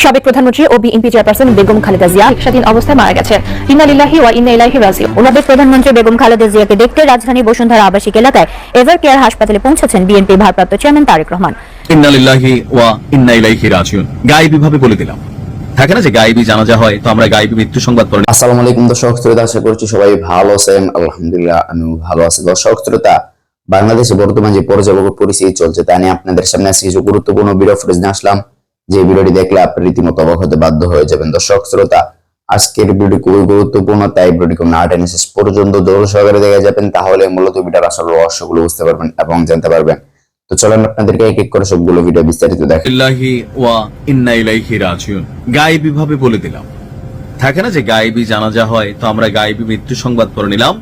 সাবেক প্রধানমন্ত্রী ও BNP chairperson Begum Khaleda Zia চিকিৎসাধীন অবস্থায় মারা গেছেন। ইন্না লিল্লাহি ওয়া ইন্না ইলাইহি রাজিউন। সাবেক প্রধানমন্ত্রী বেগম খালেদা জিয়াকে দেখতে রাজধানী বসুন্ধরা আবাসিক এলাকায় এভার কেয়ার হাসপাতালে পৌঁছেছেন বিএনপি ভারপ্রাপ্ত চেয়ারম্যান তারেক রহমান। ইন্না লিল্লাহি ওয়া ইন্না ইলাইহি রাজিউন। গায়েবী ভাবে বলে দিলাম, থাকে না যে গায়েবী জানাজা হয়, তো আমরা গায়েবী মৃত্যু সংবাদ পড়ি। আসসালামু আলাইকুম দর্শক শ্রোতা, আশা করছি সবাই ভালো আছেন। আলহামদুলিল্লাহ আমিও ভালো আছি। দর্শক শ্রোতা, বাংলাদেশে বর্তমান যে পর্যালোচনা পরিস্থিতি চলছে তা নিয়ে আপনাদের সামনে আজকে কিছু গুরুত্বপূর্ণ ভিডিও ফুটেজ নিয়ে আসলাম, যে ভিডিওটি দেখলে আপনি রীতিমতো অবাক হতে বাধ্য হয়ে যাবেন। দর্শক শ্রোতা, আজকের ভিডিওটি খুবই গুরুত্বপূর্ণ, তাই ভিডিওটি না টেনে শেষ পর্যন্ত ধৈর্য সহকারে দেখে যাবেন, তাহলে মূলত ভিডিওর আসল রহস্যগুলো বুঝতে পারবেন এবং জানতে পারবেন। তো চলেন আপনাদেরকে এক এক করে সবগুলো ভিডিও বিস্তারিত দেখাই। লিল্লাহি ওয়া ইন্না ইলাইহি রাজিউন। গায়েবী ভাবে বলে দিলাম, থাকে না যে গায়েবী জানাজা হয়, তো আমরা গায়েবী মৃত্যু সংবাদ পড়ে নিলাম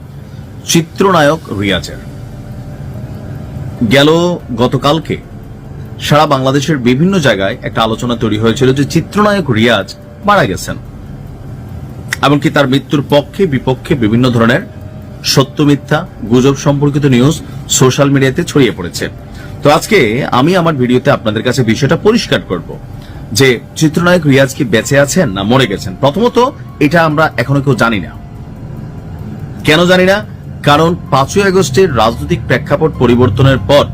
চিত্রনায়ক রিয়াজের। গতকালকে সারা বাংলাদেশের বিভিন্ন জায়গায় একটা আলোচনা তৈরি হয়েছিল যে চিত্রনায়ক রিয়াজ মারা গেছেন, এমনকি তার মৃত্যুর পক্ষে বিপক্ষে বিভিন্ন ধরনের সত্য মিথ্যা গুজব সম্পর্কিত নিউজ সোশ্যাল মিডিয়াতে ছড়িয়ে পড়েছে। তো আজকে আমি আমার ভিডিওতে আপনাদের কাছে বিষয়টা পরিষ্কার করব যে চিত্রনায়ক রিয়াজ কি বেঁচে আছেন না মরে গেছেন। প্রথমত এটা আমরা এখনো কেউ জানি না। কেন জানি না? কারণ 5ই আগস্টের রাজনৈতিক প্রেক্ষাপট পরিবর্তনের পর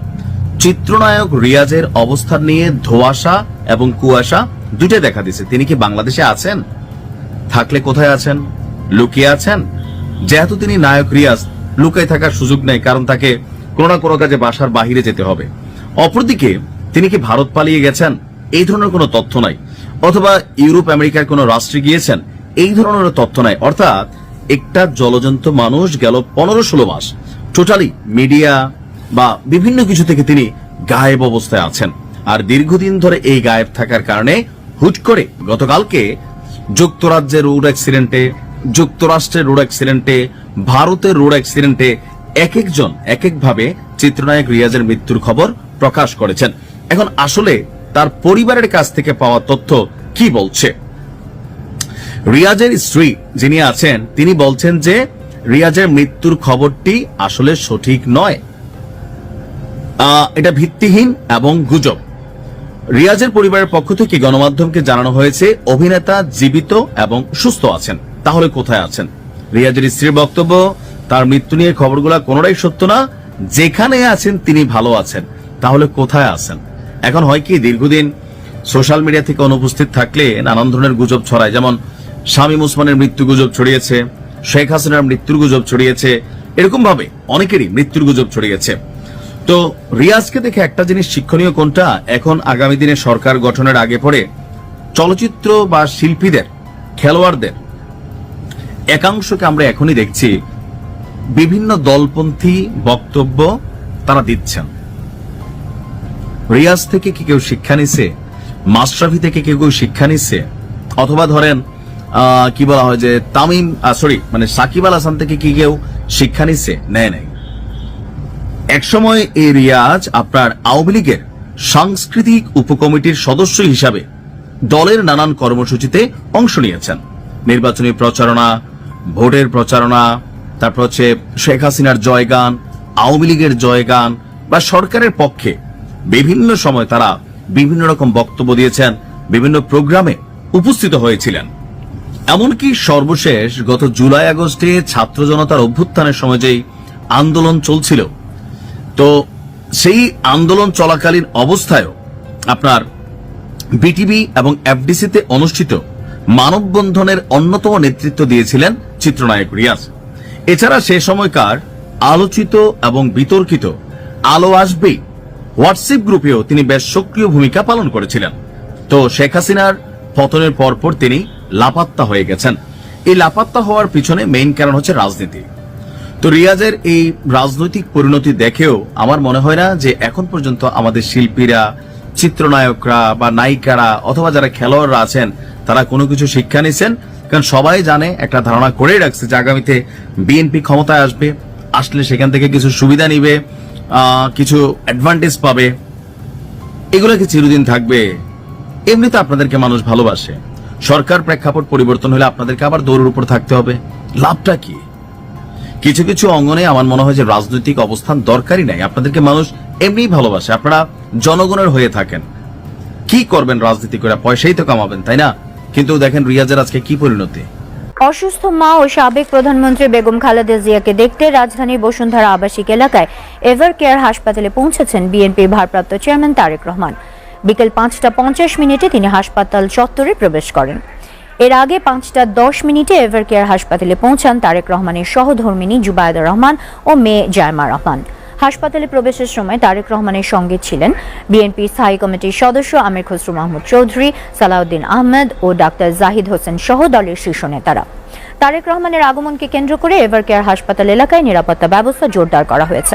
চিত্রনায়ক রিয়াজের অবস্থান নিয়ে ধোঁয়াশা এবং কুয়াশা দুটোই দেখা দিয়েছে। তিনি কি বাংলাদেশে আছেন? থাকলে কোথায় আছেন? লুকিয়ে আছেন? যেহেতু তিনি নায়ক রিয়াজ, লুকায় থাকার সুযোগ নেই, কারণ তাকে কোনো না কোনো কাজে বাসার বাহিরে যেতে হবে। অপরদিকে তিনি কি ভারত পালিয়ে গেছেন? এই ধরনের কোনো তথ্য নাই। অথবা ইউরোপ আমেরিকার কোনো রাষ্ট্রে গিয়েছেন? এই ধরনের তথ্য নাই। অর্থাৎ একটা জলজন্ত মানুষ গেল 15-16 মাস টোটালি মিডিয়া বা বিভিন্ন কিছু থেকে তিনি গায়েব অবস্থায় আছেন। আর দীর্ঘদিন ধরে এই গায়েব থাকার কারণে হুট করে গতকালকে যুক্তরাজ্যের রোড অ্যাক্সিডেন্টে, যুক্তরাষ্ট্রের রোড অ্যাক্সিডেন্টে, ভারতের রোড অ্যাক্সিডেন্টে এক একজন এক একভাবে চিত্রনায়ক রিয়াজের মৃত্যুর খবর প্রকাশ করেছেন। এখন আসলে তার পরিবারের কাছ থেকে পাওয়া তথ্য কি বলছে? রিয়াজের স্ত্রী যিনি আছেন তিনি বলছেন যে রিয়াজের মৃত্যুর খবরটি আসলে সঠিক নয়, এটা ভিত্তিহীন এবং গুজব। রিয়াজের পরিবারের পক্ষ থেকে গণমাধ্যমকে জানানো হয়েছে অভিনেতা জীবিত এবং সুস্থ আছেন। তাহলে কোথায় আছেন? রিয়াজের স্ত্রীর বক্তব্য, তার মৃত্যু নিয়ে খবরগুলো কোনোটাই সত্য না, যেখানে আছেন তিনি ভালো আছেন। তাহলে কোথায় আছেন? এখন হয় কি, দীর্ঘদিন সোশ্যাল মিডিয়া থেকে অনুপস্থিত থাকলে নানান ধরনের গুজব ছড়ায়। যেমন শামীম ওসমানের মৃত্যু গুজব ছড়িয়েছে, শেখ হাসিনার মৃত্যুর গুজব ছড়িয়েছে, এরকম ভাবে অনেকেরই মৃত্যুর গুজব ছড়িয়েছে। তো রিয়াজকে দেখে একটা জিনিস শিক্ষণীয় কোনটা, এখন আগামী দিনে সরকার গঠনের আগে পরে চলচ্চিত্র বা শিল্পীদের, খেলোয়াড়দের একাংশকে আমরা এখনই দেখছি বিভিন্ন দলপন্থী বক্তব্য তারা দিচ্ছেন। রিয়াজ থেকে কি কেউ শিক্ষা নিছে? মাশরাফি থেকে কেউ শিক্ষা নিছে? অথবা ধরেন কি বলা হয় যে সাকিব আল হাসান থেকে কি কেউ শিক্ষা নিছে? নেয় নাই। একসময় এই রিয়াজ আপনার আওয়ামী লীগের সাংস্কৃতিক উপকমিটির সদস্য হিসাবে দলের নানান কর্মসূচিতে অংশ নিয়েছেন। নির্বাচনী প্রচারণা, ভোটের প্রচারণা, তারপর হচ্ছে শেখ হাসিনার জয়গান, আওয়ামী লীগের জয়গান বা সরকারের পক্ষে বিভিন্ন সময় তারা বিভিন্ন রকম বক্তব্য দিয়েছেন, বিভিন্ন প্রোগ্রামে উপস্থিত হয়েছিলেন। এমনকি সর্বশেষ গত জুলাই আগস্টে ছাত্র জনতার অভ্যুত্থানের সময় যেই আন্দোলন চলছিল, তো সেই আন্দোলন চলাকালীন অবস্থায়ও আপনার বিটিভি এবং এফডিসিতে অনুষ্ঠিত মানববন্ধনের অন্যতম নেতৃত্ব দিয়েছিলেন চিত্রনায়ক রিয়াজ। এছাড়া সে সময়কার আলোচিত এবং বিতর্কিত আলো আসবেই হোয়াটসঅ্যাপ গ্রুপেও তিনি বেশ সক্রিয় ভূমিকা পালন করেছিলেন। তো শেখ হাসিনার পতনের পরপর তিনি লাপাত্তা হয়ে গেছেন। এই লাপাত্তা হওয়ার পিছনে মেইন কারণ হচ্ছে রাজনীতি। তো রিয়াজের এই রাজনৈতিক পরিণতি দেখেও আমার মনে হয় না যে এখন পর্যন্ত আমাদের শিল্পীরা, চিত্রনায়করা বা নায়িকারা অথবা যারা খেলোয়াড়রা আছেন তারা কোনো কিছু শিক্ষা নিছেন। কারণ সবাই জানে, একটা ধারণা করেই রাখছে যে আগামীতে বিএনপি ক্ষমতায় আসবে, আসলে সেখান থেকে কিছু সুবিধা নিবে, কিছু অ্যাডভান্টেজ পাবে, এগুলো কি চিরদিন থাকবে? এমনিতে আপনাদেরকে মানুষ ভালোবাসে, সরকার প্রেক্ষাপট পরিবর্তন হলে আপনাদেরকে আবার দৌড়ের উপর থাকতে হবে, লাভটা কি? কিছু কিছু অঙ্গনে আমার মনে হয় যে রাজনৈতিক অবস্থান দরকারই নাই, আপনাদেরকে মানুষ এমনিই ভালোবাসে, আপনারা জনগণের হয়ে থাকেন। কি করবেন রাজনীতি করে? পয়সাই তো কামাবেন, তাই না? কিন্তু দেখেন রিয়াজের আজকে কি পরিণতি। অসুস্থ মা ও সাবেক প্রধানমন্ত্রী বেগম খালেদা জিয়াকে দেখতে রাজধানীর বসুন্ধরা আবাসিক এলাকায় এভার কেয়ার হাসপাতালে পৌঁছেছেন বিএনপির ভারপ্রাপ্ত চেয়ারম্যান তারেক রহমান। বিকেল 5:50 তিনি হাসপাতাল চত্বরে প্রবেশ করেন। এর আগে 5:10 এভার কেয়ার হাসপাতালে পৌঁছান তারেক রহমানের সহধর্মিণী জুবায়েদা রহমান ও মেয়ে জায়মা রহমান। হাসপাতালে প্রবেশের সময় তারেক রহমানের সঙ্গে ছিলেন বিএনপি স্থায়ী কমিটির সদস্য আমির খসরু মাহমুদ চৌধুরী, সালাউদ্দিন আহমেদ ও ডাক্তার জাহিদ হোসেন সহ দলের শীর্ষ নেতারা। তারেক রহমানের আগমনকে কেন্দ্র করে এভার কেয়ার হাসপাতাল এলাকায় নিরাপত্তা ব্যবস্থা জোরদার করা হয়েছে।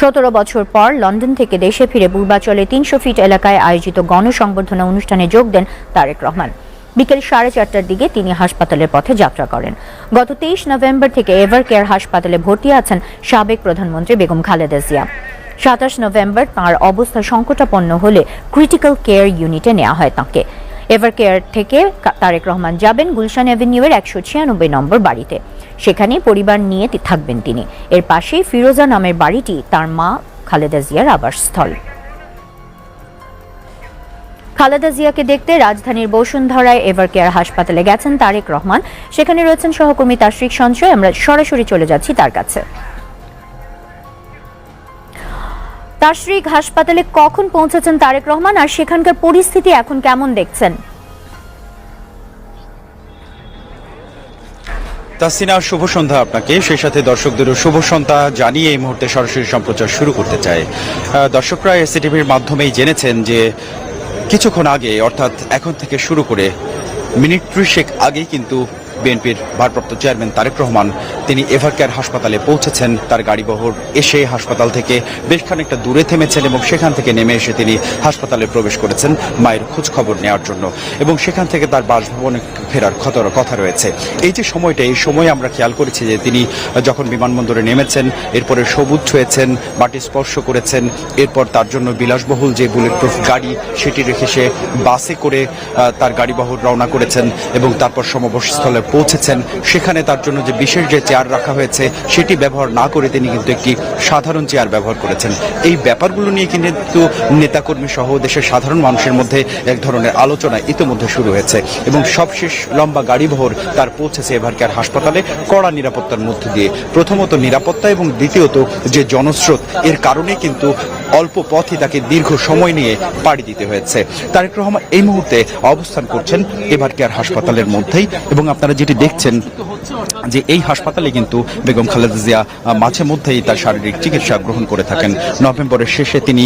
17 বছর পর লন্ডন থেকে দেশে ফিরে পূর্বাচলে 300 ফিট এলাকায় আয়োজিত গণসংবর্ধনা অনুষ্ঠানে যোগ দেন তারেক রহমান। বিকেল 4:30টার দিকে তিনি হাসপাতালের পথে যাত্রা করেন। গত 23 নভেম্বর থেকে এভার কেয়ার হাসপাতালে ভর্তি আছেন সাবেক প্রধানমন্ত্রী বেগম খালেদা জিয়া। 27 নভেম্বর তাঁর অবস্থা সংকটাপন্ন হলে ক্রিটিক্যাল কেয়ার ইউনিটে নেওয়া হয় তাঁকে। এভার কেয়ার থেকে তারেক রহমান যাবেন গুলশান এভিনিউয়ের 196 নম্বর বাড়িতে। সেখানে পরিবার নিয়ে থাকবেন তিনি। এর পাশেই ফিরোজা নামের বাড়িটি তার মা খালেদা জিয়ার আবাসস্থল। খালেদা জিয়াকে দেখতে রাজধানীর বসুন্ধরায় এভার কেয়ার হাসপাতালে গেছেন তারেক রহমান। সেখানে রয়েছেন সহকর্মী তাশরিক সঞ্চয়। আমরা সরাসরি চলে যাচ্ছি তার কাছে। তাশরিক, হাসপাতালে কখন পৌঁছেছেন তারেক রহমান আর সেখানকার পরিস্থিতি এখন কেমন দেখছেন? তাসিনা, শুভ সন্ধ্যা আপনাকে, সেই সাথে দর্শকদেরও শুভ সন্ধ্যা জানিয়ে এই মুহূর্তে সরাসরি সম্প্রচার শুরু করতে চাই। দর্শকরা এসিটিভির মাধ্যমেই জেনেছেন যে কিছুক্ষণ আগে, অর্থাৎ এখন থেকে শুরু করে মিনিট 30 আগেই কিন্তু বিএনপির ভারপ্রাপ্ত চেয়ারম্যান তারেক রহমান তিনি এভার কেয়ার হাসপাতালে পৌঁছেছেন। তার গাড়িবহর এসে হাসপাতাল থেকে বেশ খানিকটা দূরে থেমেছেন এবং সেখান থেকে নেমে এসে তিনি হাসপাতালে প্রবেশ করেছেন মায়ের খোঁজ খবর নেওয়ার জন্য, এবং সেখান থেকে তার বাসভবনে ফেরার কথা রয়েছে। এই যে সময়টা, এই সময় আমরা খেয়াল করেছি যে তিনি যখন বিমানবন্দরে নেমেছেন, এরপরে সবুজ ছুঁয়েছেন, মাটি স্পর্শ করেছেন, এরপর তার জন্য বিলাসবহুল যে বুলেট প্রুফ গাড়ি সেটি রেখে সে বাসে করে তার গাড়িবহর রওনা করেছেন এবং তারপর সমাবেশস্থলে পৌঁছেছেন। সেখানে তার জন্য যে বিশেষ যে চেয়ার রাখা হয়েছে সেটি ব্যবহার না করে তিনি কিন্তু একটি সাধারণ চেয়ার ব্যবহার করেছেন। এই ব্যাপারগুলো নিয়ে কিন্তু নেতাকর্মী সহ দেশের সাধারণ মানুষের মধ্যে এক ধরনের আলোচনা ইতিমধ্যে শুরু হয়েছে এবং সবশেষ লম্বা গাড়িবহর তার পৌঁছেছে এভার কেয়ার হাসপাতালে কড়া নিরাপত্তার মধ্য দিয়ে। প্রথমত নিরাপত্তা এবং দ্বিতীয়ত যে জনস্রোত, এর কারণে কিন্তু অল্প পথই তাকে দীর্ঘ সময় নিয়ে পাড়ি দিতে হয়েছে। তারেক রহমান এই মুহূর্তে অবস্থান করছেন এভার কেয়ার হাসপাতালের মধ্যেই, এবং আপনারা যেটি দেখছেন যে এই হাসপাতালে কিন্তু বেগম খালেদা জিয়া মাঝে মধ্যেই তার শারীরিক চিকিৎসা গ্রহণ করে থাকেন। নভেম্বরের শেষে তিনি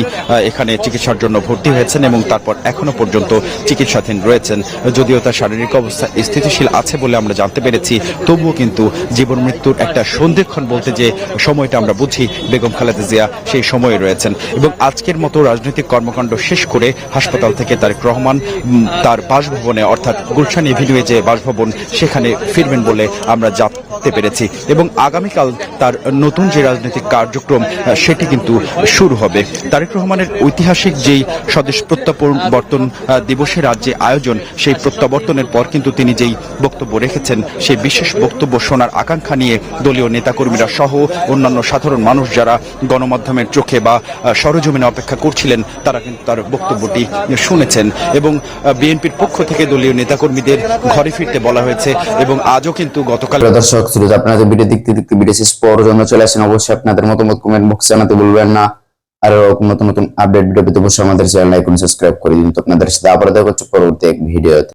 এখানে চিকিৎসার জন্য ভর্তি হয়েছেন এবং তারপর এখনো পর্যন্ত চিকিৎসাধীন রয়েছেন। যদিও তার শারীরিক অবস্থা স্থিতিশীল আছে বলে আমরা জানতে পেরেছি, তবুও কিন্তু জীবন মৃত্যুর একটা সন্ধিক্ষণ বলতে যে সময়টা আমরা বুঝি, বেগম খালেদা জিয়া সেই সময়ে রয়েছেন। এবং আজকের মতো রাজনৈতিক কর্মকাণ্ড শেষ করে হাসপাতাল থেকে তারেক রহমান তার বাসভবনে, অর্থাৎ গুলশান এভিনিউয়ে যে বাসভবন, সেখানে ফিরবেন বলে আমরা জানতে পেরেছি। এবং আগামীকাল তার নতুন যে রাজনৈতিক কার্যক্রম সেটি কিন্তু শুরু হবে। তারেক রহমানের ঐতিহাসিক যেই স্বদেশ প্রত্যাবর্তন দিবসের আজ যে আয়োজন, সেই প্রত্যাবর্তনের পর কিন্তু তিনি যেই বক্তব্য রেখেছেন, সেই বিশেষ বক্তব্য শোনার আকাঙ্ক্ষা নিয়ে দলীয় নেতাকর্মীরা সহ অন্যান্য সাধারণ মানুষ যারা গণমাধ্যমের চোখে বা সরজমিনে অপেক্ষা করছিলেন, তারা কিন্তু তার বক্তব্যটি শুনেছেন। এবং বিএনপির পক্ষ থেকে দলীয় নেতাকর্মীদের ঘরে ফিরতে বলা হয়েছে। এবং আজও কিন্তু গতকাল দর্শক শ্রোতা, আপনাদের ভিডিও দেখতে দেখতে ভিডিও শেষ পর্যন্ত চলে আসেন। অবশ্যই আপনাদের মতামত কমেন্ট বক্সে জানাতে ভুলবেন না। আর নতুন নতুন আপডেট ভিডিও পেতে অবশ্যই আমাদের চ্যানেল আইকন সাবস্ক্রাইব করে দিন। তো আপনাদের সাথে আবার দেখা হচ্ছে পরবর্তী এক ভিডিওতে।